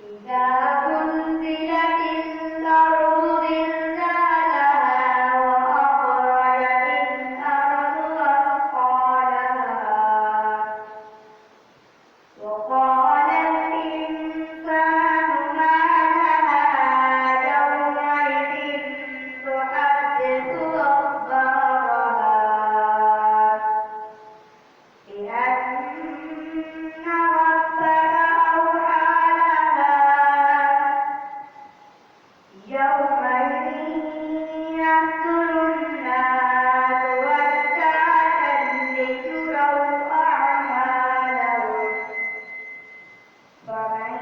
إذا زلزلت الأرض زلزالها وأخرجت الأرض أثقالها وقال الإنسان ما لها يومئذ تحدث أخبارها بأن ربك أوحى لها يومئذ يصدر الناس أشتاتا ليروا أعمالهم فمن